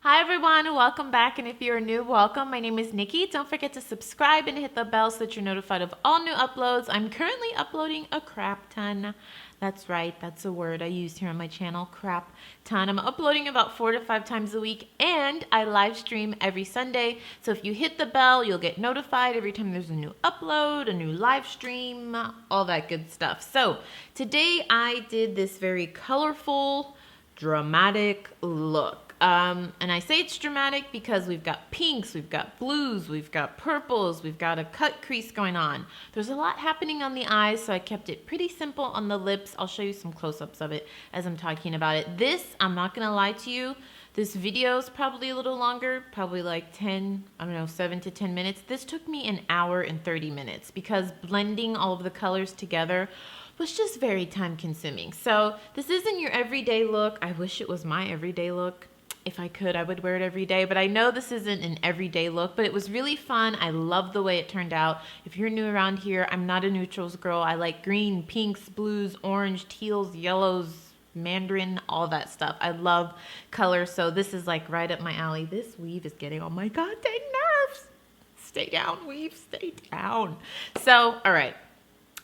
Hi everyone, welcome back, and if you're new, welcome. My name is Nikki. Don't forget to subscribe and hit the bell so that you're notified of all new uploads. I'm currently uploading a crap ton. That's right, that's a word I use here on my channel, crap ton. I'm uploading about 4 to 5 times a week, and I live stream every Sunday. So if you hit the bell, you'll get notified every time there's a new upload, a new live stream, all that good stuff. So today I did this very colorful, dramatic look. And I say it's dramatic because we've got pinks, we've got blues, we've got purples, we've got a cut crease going on. There's a lot happening on the eyes, so I kept it pretty simple on the lips. I'll show you some close-ups of it as I'm talking about it. This, I'm not gonna lie to you, this video is probably a little longer, probably like 7 to 10 minutes. This took me an hour and 30 minutes because blending all of the colors together was just very time consuming. So this isn't your everyday look. I wish it was my everyday look. If I could, I would wear it every day, but I know this isn't an everyday look, but it was really fun. I love the way it turned out. If you're new around here, I'm not a neutrals girl. I like green, pinks, blues, orange, teals, yellows, mandarin, all that stuff. I love color, so this is like right up my alley. This weave is getting on my goddamn nerves. Stay down, weave, stay down. So, all right,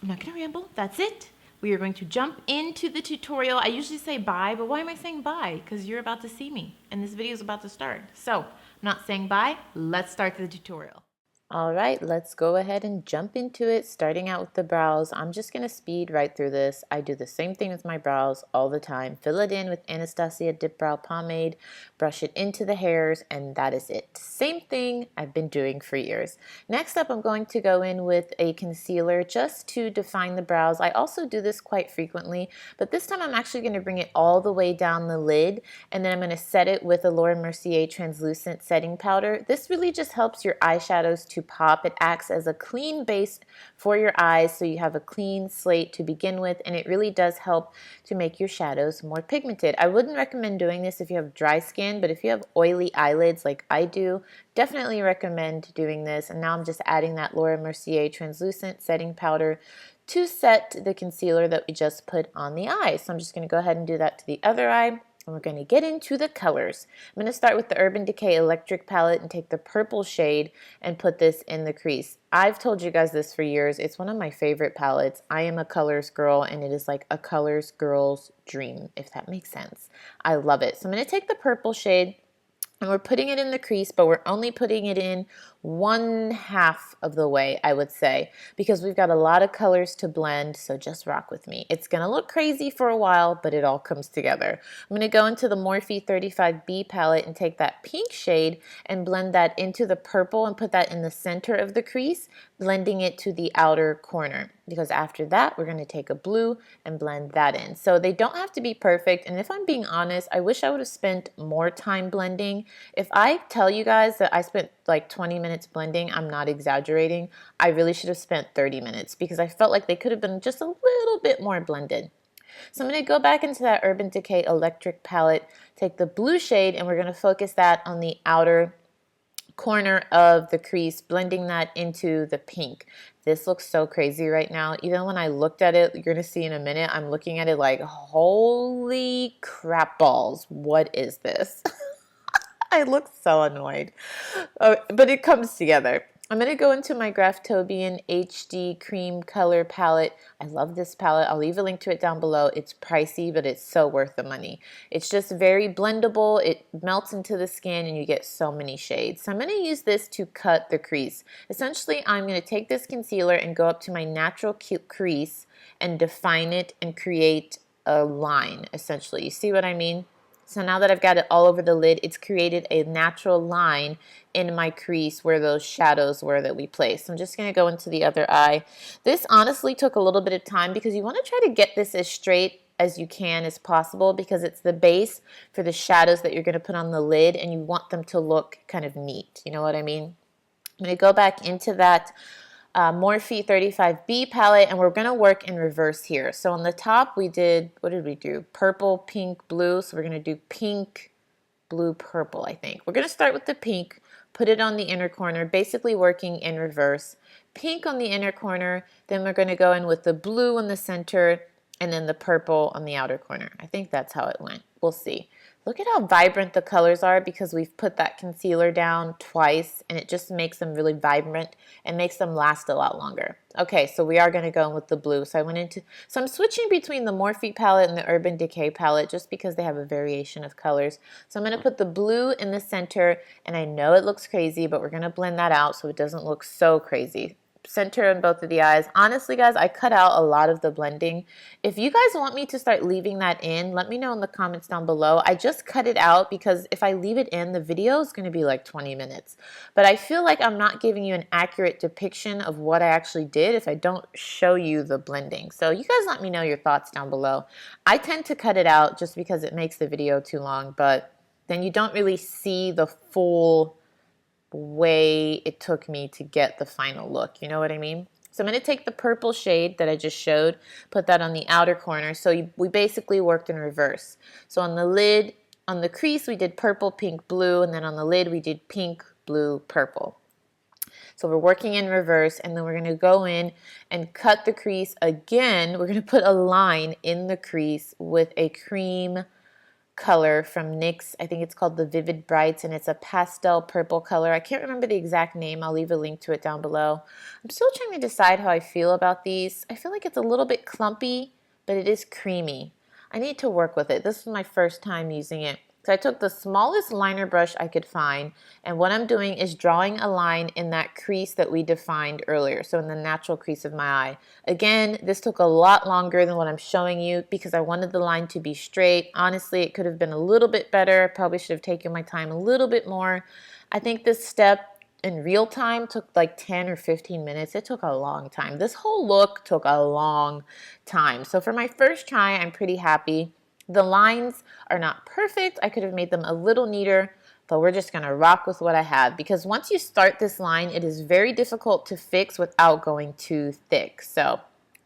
I'm not gonna ramble, that's it. We are going to jump into the tutorial. I usually say bye, but why am I saying bye? Because you're about to see me and this video is about to start. So I'm not saying bye. Let's start the tutorial. All right, let's go ahead and jump into it, starting out with the brows. I'm just going to speed right through this. I do the same thing with my brows all the time. Fill it in with Anastasia Dip Brow Pomade, brush it into the hairs, and that is it. Same thing I've been doing for years. Next up, I'm going to go in with a concealer just to define the brows. I also do this quite frequently, but this time I'm actually going to bring it all the way down the lid, and then I'm going to set it with a Laura Mercier translucent setting powder. This really just helps your eyeshadows to pop. It acts as a clean base for your eyes, so you have a clean slate to begin with, and it really does help to make your shadows more pigmented. I wouldn't recommend doing this if you have dry skin, but if you have oily eyelids like I do, definitely recommend doing this. And now I'm just adding that Laura Mercier translucent setting powder to set the concealer that we just put on the eye. So I'm just going to go ahead and do that to the other eye. And we're going to get into the colors. I'm going to start with the Urban Decay Electric Palette and take the purple shade and put this in the crease. I've told you guys this for years. It's one of my favorite palettes. I am a colors girl, and it is like a colors girl's dream, if that makes sense. I love it. So I'm going to take the purple shade, and we're putting it in the crease, but we're only putting it in 1/2 of the way, I would say, because we've got a lot of colors to blend, so just rock with me. It's going to look crazy for a while, but it all comes together. I'm going to go into the Morphe 35B palette and take that pink shade and blend that into the purple and put that in the center of the crease, blending it to the outer corner, because after that, we're going to take a blue and blend that in. So they don't have to be perfect, and if I'm being honest, I wish I would have spent more time blending. If I tell you guys that I spent like 20 minutes blending, I'm not exaggerating. I really should have spent 30 minutes because I felt like they could have been just a little bit more blended. So I'm going to go back into that Urban Decay Electric palette, take the blue shade, and we're going to focus that on the outer corner of the crease, blending that into the pink. This looks so crazy right now. Even when I looked at it, you're going to see in a minute, I'm looking at it like, holy crap balls, what is this? I look so annoyed, but it comes together. I'm going to go into my Graftobian HD Cream Color Palette. I love this palette. I'll leave a link to it down below. It's pricey, but it's so worth the money. It's just very blendable. It melts into the skin, and you get so many shades. So I'm going to use this to cut the crease. Essentially, I'm going to take this concealer and go up to my natural crease and define it and create a line, essentially. You see what I mean? So now that I've got it all over the lid, it's created a natural line in my crease where those shadows were that we placed. So I'm just going to go into the other eye. This honestly took a little bit of time because you want to try to get this as straight as you can as possible because it's the base for the shadows that you're going to put on the lid, and you want them to look kind of neat. You know what I mean? I'm going to go back into that Morphe 35B palette, and we're going to work in reverse here. So on the top we did, what did we do? Purple, pink, blue. So we're going to do pink, blue, purple, I think. We're going to start with the pink, put it on the inner corner, basically working in reverse. Pink on the inner corner, then we're going to go in with the blue in the center, and then the purple on the outer corner. I think that's how it went. We'll see. Look at how vibrant the colors are because we've put that concealer down twice and it just makes them really vibrant and makes them last a lot longer. Okay, so we are going to go in with the blue. So I'm switching between the Morphe palette and the Urban Decay palette just because they have a variation of colors. So I'm going to put the blue in the center, and I know it looks crazy, but we're going to blend that out so it doesn't look so crazy. Center in both of the eyes. Honestly, guys, I cut out a lot of the blending. If you guys want me to start leaving that in, let me know in the comments down below. I just cut it out because if I leave it in, the video is going to be like 20 minutes. But I feel like I'm not giving you an accurate depiction of what I actually did if I don't show you the blending. So you guys let me know your thoughts down below. I tend to cut it out just because it makes the video too long, but then you don't really see the full way it took me to get the final look. You know what I mean? So I'm going to take the purple shade that I just showed, put that on the outer corner. So we basically worked in reverse. So on the lid, on the crease, we did purple, pink, blue, and then on the lid, we did pink, blue, purple. So we're working in reverse, and then we're going to go in and cut the crease again. We're going to put a line in the crease with a cream color from NYX. I think it's called the Vivid Brights, and it's a pastel purple color. I can't remember the exact name. I'll leave a link to it down below. I'm still trying to decide how I feel about these. I feel like it's a little bit clumpy, but it is creamy. I need to work with it. This is my first time using it. So I took the smallest liner brush I could find, and what I'm doing is drawing a line in that crease that we defined earlier, so in the natural crease of my eye. Again, this took a lot longer than what I'm showing you because I wanted the line to be straight. Honestly, it could have been a little bit better. Probably should have taken my time a little bit more. I think this step in real time took like 10 or 15 minutes. It took a long time. This whole look took a long time. So for my first try, I'm pretty happy. The lines are not perfect. I could have made them a little neater, but we're just going to rock with what I have because once you start this line, it is very difficult to fix without going too thick. So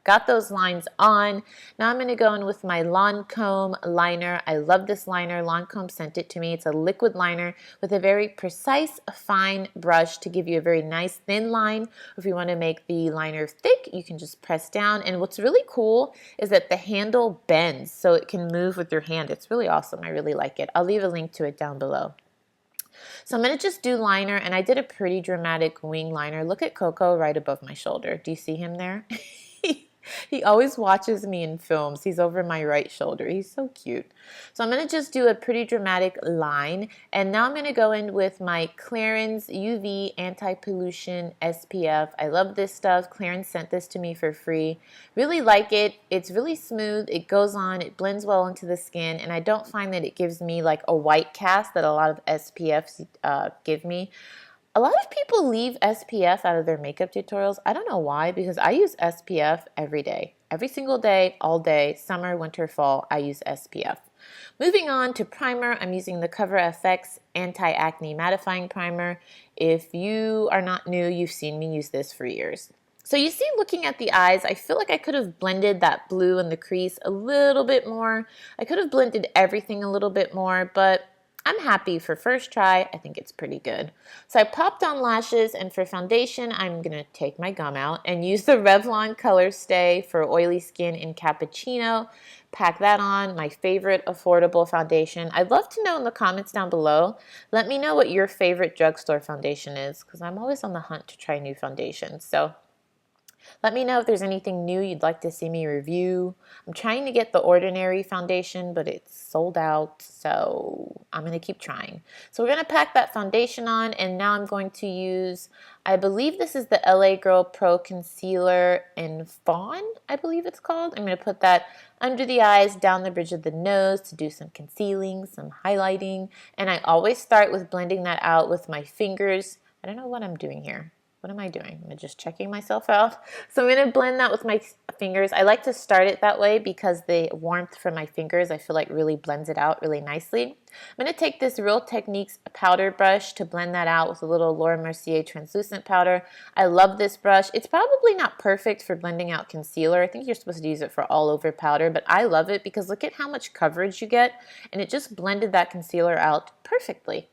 got those lines on. Now I'm going to go in with my Lancome liner. I love this liner. Lancome sent it to me. It's a liquid liner with a very precise, fine brush to give you a very nice thin line. If you want to make the liner thick, you can just press down. And what's really cool is that the handle bends so it can move with your hand. It's really awesome. I really like it. I'll leave a link to it down below. So I'm going to just do liner, and I did a pretty dramatic wing liner. Look at Coco right above my shoulder. Do you see him there? He always watches me in films. He's over my right shoulder. He's so cute. So I'm going to just do a pretty dramatic line. And now I'm going to go in with my Clarins UV Anti-Pollution SPF. I love this stuff. Clarins sent this to me for free. Really like it. It's really smooth. It goes on. It blends well into the skin. And I don't find that it gives me like a white cast that a lot of SPFs give me. A lot of people leave SPF out of their makeup tutorials. I don't know why, because I use SPF every day. Every single day, all day, summer, winter, fall, I use SPF. Moving on to primer, I'm using the Cover FX Anti-Acne Mattifying Primer. If you are not new, you've seen me use this for years. So you see, looking at the eyes, I feel like I could have blended that blue in the crease a little bit more. I could have blended everything a little bit more, but I'm happy for first try. I think it's pretty good. So I popped on lashes, and for foundation, I'm going to take my gum out and use the Revlon Color Stay for oily skin in Cappuccino. Pack that on, my favorite affordable foundation. I'd love to know in the comments down below. Let me know what your favorite drugstore foundation is because I'm always on the hunt to try new foundations. So let me know if there's anything new you'd like to see me review. I'm trying to get the Ordinary foundation, but it's sold out, so I'm going to keep trying. So we're going to pack that foundation on, and now I'm going to use, I believe this is the LA Girl Pro Concealer in Fawn, I believe it's called. I'm going to put that under the eyes, down the bridge of the nose to do some concealing, some highlighting, and I always start with blending that out with my fingers. I don't know what I'm doing here. What am I doing? I'm just checking myself out. So I'm going to blend that with my fingers. I like to start it that way because the warmth from my fingers, I feel like really blends it out really nicely. I'm going to take this Real Techniques powder brush to blend that out with a little Laura Mercier translucent powder. I love this brush. It's probably not perfect for blending out concealer. I think you're supposed to use it for all over powder, but I love it because look at how much coverage you get, and it just blended that concealer out perfectly.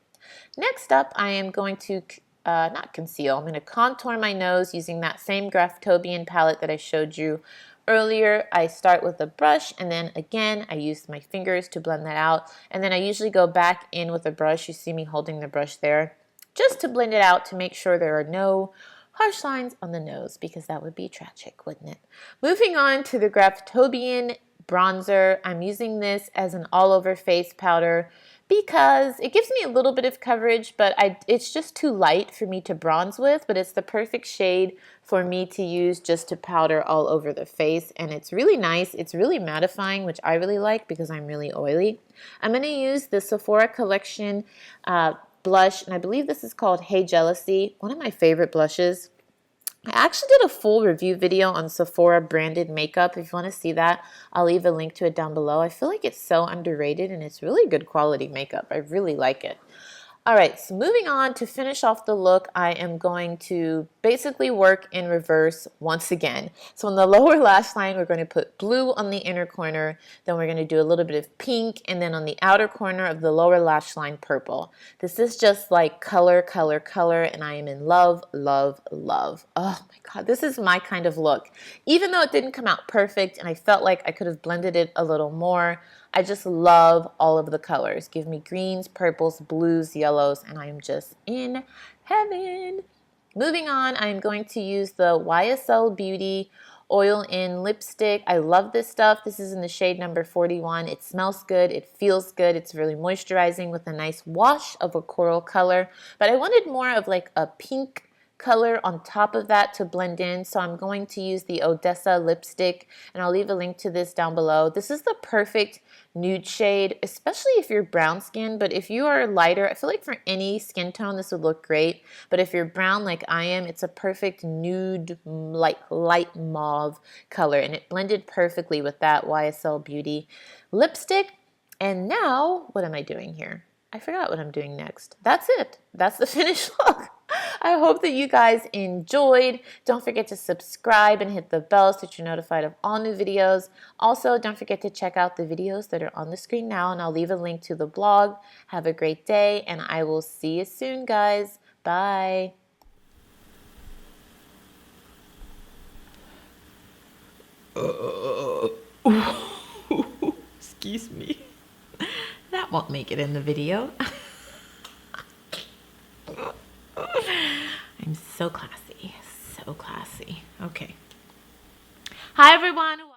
Next up, I am going to not conceal. I'm going to contour my nose using that same Graftobian palette that I showed you earlier, I start with a brush and then again, I use my fingers to blend that out. And then I usually go back in with a brush. You see me holding the brush there just to blend it out to make sure there are no harsh lines on the nose because that would be tragic, wouldn't it? Moving on to the Graftobian bronzer. I'm using this as an all-over face powder because it gives me a little bit of coverage, but it's just too light for me to bronze with, but it's the perfect shade for me to use just to powder all over the face, and it's really nice. It's really mattifying, which I really like because I'm really oily. I'm going to use the Sephora Collection blush, and I believe this is called Hey Jealousy, one of my favorite blushes. I actually did a full review video on Sephora branded makeup. If you want to see that, I'll leave a link to it down below. I feel like it's so underrated and it's really good quality makeup. I really like it. All right, so moving on to finish off the look, I am going to basically work in reverse once again. So on the lower lash line, we're going to put blue on the inner corner, then we're going to do a little bit of pink, and then on the outer corner of the lower lash line, purple. This is just like color, color, color, and I am in love, love, love. Oh my God, this is my kind of look. Even though it didn't come out perfect and I felt like I could have blended it a little more, I just love all of the colors. Give me greens, purples, blues, yellows, and I am just in heaven. Moving on, I'm going to use the YSL Beauty Oil In Lipstick. I love this stuff. This is in the shade number 41. It smells good. It feels good. It's really moisturizing with a nice wash of a coral color. But I wanted more of like a pink color on top of that to blend in, so I'm going to use the Odessa lipstick, and I'll leave a link to this down below. This is the perfect nude shade, especially if you're brown skin, but if you are lighter, I feel like for any skin tone this would look great, but if you're brown like I am, it's a perfect nude, like light mauve color, and it blended perfectly with that YSL Beauty lipstick. And now, what am I doing here? I forgot what I'm doing next. That's it. That's the finished look. I hope that you guys enjoyed. Don't forget to subscribe and hit the bell so that you're notified of all new videos. Also, don't forget to check out the videos that are on the screen now, and I'll leave a link to the blog. Have a great day, and I will see you soon, guys. Bye. Excuse me. That won't make it in the video. I'm so classy, so classy. Okay. Hi, everyone.